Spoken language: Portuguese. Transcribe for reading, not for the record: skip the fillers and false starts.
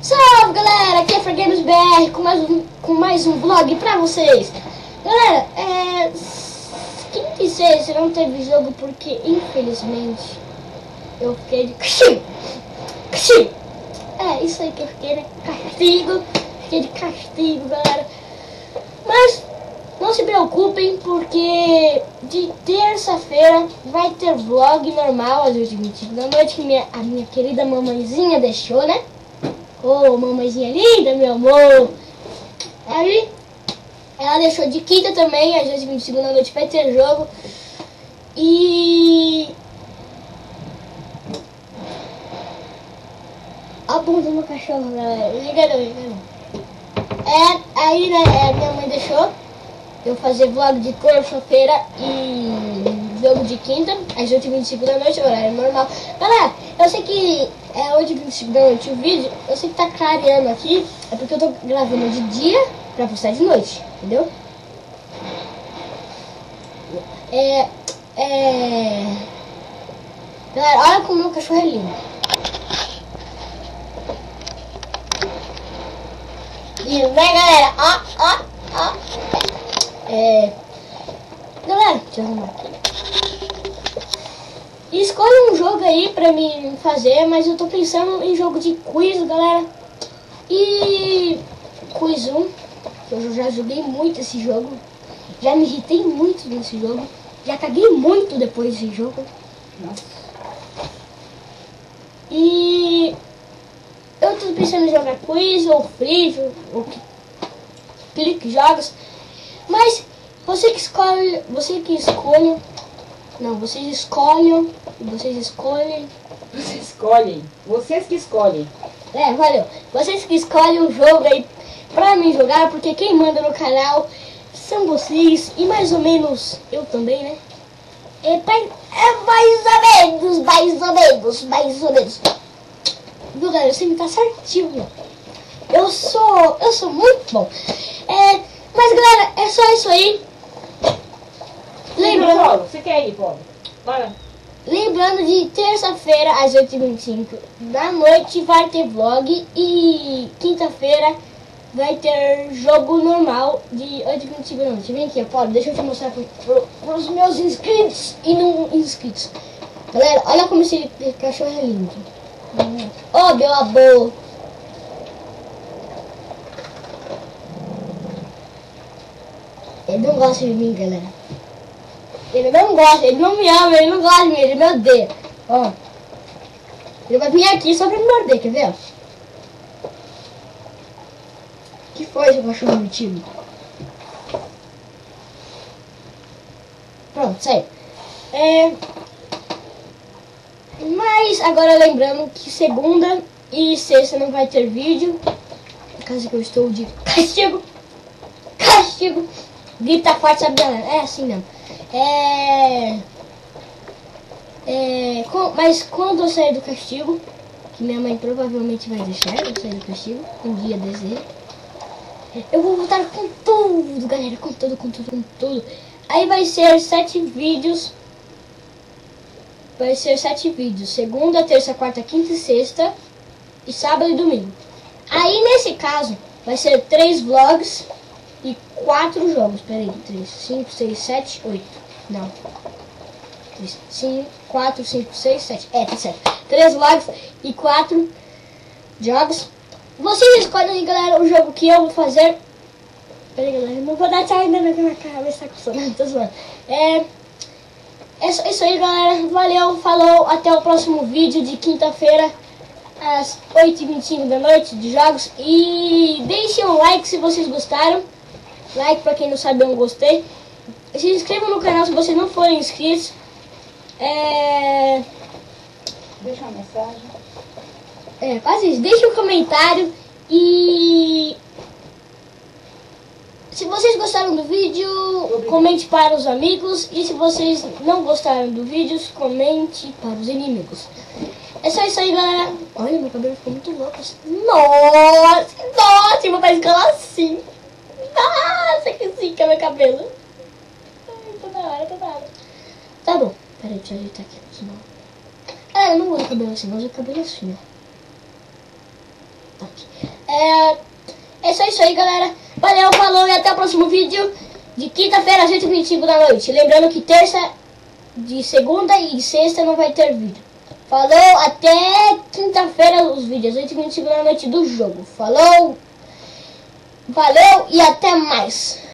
Salve galera, aqui é Fregames BR com mais um vlog pra vocês. Galera, quinta e sexta não teve jogo porque infelizmente eu fiquei de castigo. É isso aí que eu fiquei, né? Fiquei de castigo, galera. Mas não se preocupem porque de terça-feira vai ter vlog normal às 8h25 da noite que a minha querida mamãezinha deixou, né? Ô, mamãezinha linda, meu amor. Aí, ela deixou de quinta também, às 8h25 da noite vai ter jogo. E... a bunda do meu cachorro, galera. Liga não. Aí, né, minha mãe deixou eu fazer vlog de terça-feira e jogo de quinta, às 8h25 da noite, horário normal. Galera, eu sei que é 8h25 da noite o vídeo, eu sei que tá clareando aqui, é porque eu tô gravando de dia pra postar de noite, entendeu? Galera, olha como o meu cachorro é lindo. Lindo, né, galera? Ó. Galera, deixa eu arrumar aqui. Escolha um jogo aí pra mim fazer, mas eu tô pensando em jogo de quiz, galera. E quiz 1, que eu já joguei muito esse jogo. Já me irritei muito nesse jogo. Já caguei muito depois desse jogo. Nossa. E eu tô pensando em jogar quiz ou free ou clique jogos. Mas vocês escolhem. Vocês que escolhem. Valeu. Vocês que escolhem um jogo aí pra mim jogar, porque quem manda no canal são vocês e mais ou menos eu também, né? Mais ou menos. Viu, galera? Você me tá certinho. Eu sou muito bom. Mas galera, é só isso aí. Lembrando, você quer ir, Paulo? Bora. Lembrando, de terça-feira às 8h25 da noite vai ter vlog e quinta-feira vai ter jogo normal de 8h25 da noite. Vem aqui, Paulo, deixa eu te mostrar pros meus inscritos e não inscritos. Galera, olha como esse cachorro é lindo. Ó, meu amor. Ele não gosta de mim, galera. Ele não me ama, ele não gosta de mim, ele me odeia. Ó. Ele vai vir aqui só pra me morder, quer ver? Que foi, seu cachorro metido? Pronto, saiu. Mas agora lembrando que segunda e sexta não vai ter vídeo. Por causa que eu estou de castigo. Grita forte, sabe, galera? É assim mesmo. Mas quando eu sair do castigo, que minha mãe provavelmente vai deixar eu sair do castigo, um dia desejo, eu vou voltar com tudo, galera, com tudo. Aí vai ser 7 vídeos. Segunda, terça, quarta, quinta e sexta. E sábado e domingo. Aí nesse caso, vai ser 3 vlogs e 4 jogos. Peraí, 3, 5, 6, 7, 8. Não. 3, 5, 4, 5, 6, 7. Tá certo. 3 vlogs e 4 jogos. Vocês escolhem aí, galera, o jogo que eu vou fazer. Peraí, galera, não vou dar tchau ainda na minha cabeça, tá coçando, tô zoando. É isso aí, galera. Valeu, falou. Até o próximo vídeo de quinta-feira, às 8h25 da noite, de jogos. E deixem um like se vocês gostaram. Like pra quem não sabe, eu gostei. Se inscrevam no canal se vocês não forem inscritos. Deixa uma mensagem. Quase isso. Deixem um comentário. E se vocês gostaram do vídeo, comente para os amigos. E se vocês não gostaram do vídeo, comente para os inimigos. É só isso aí, galera. Olha, meu cabelo ficou muito louco. Nossa, meu pai escala assim. Nossa, que zica meu cabelo. Ai, toda hora. Tá bom. Peraí, deixa eu ajeitar aqui. Senão... eu não uso cabelo assim, eu uso cabelo assim, ó. É só isso aí, galera. Valeu, falou e até o próximo vídeo de quinta-feira às 8h25 da noite. Lembrando que terça, de segunda e sexta não vai ter vídeo. Falou, até quinta-feira os vídeos, 8h25 da noite do jogo. Falou, valeu e até mais.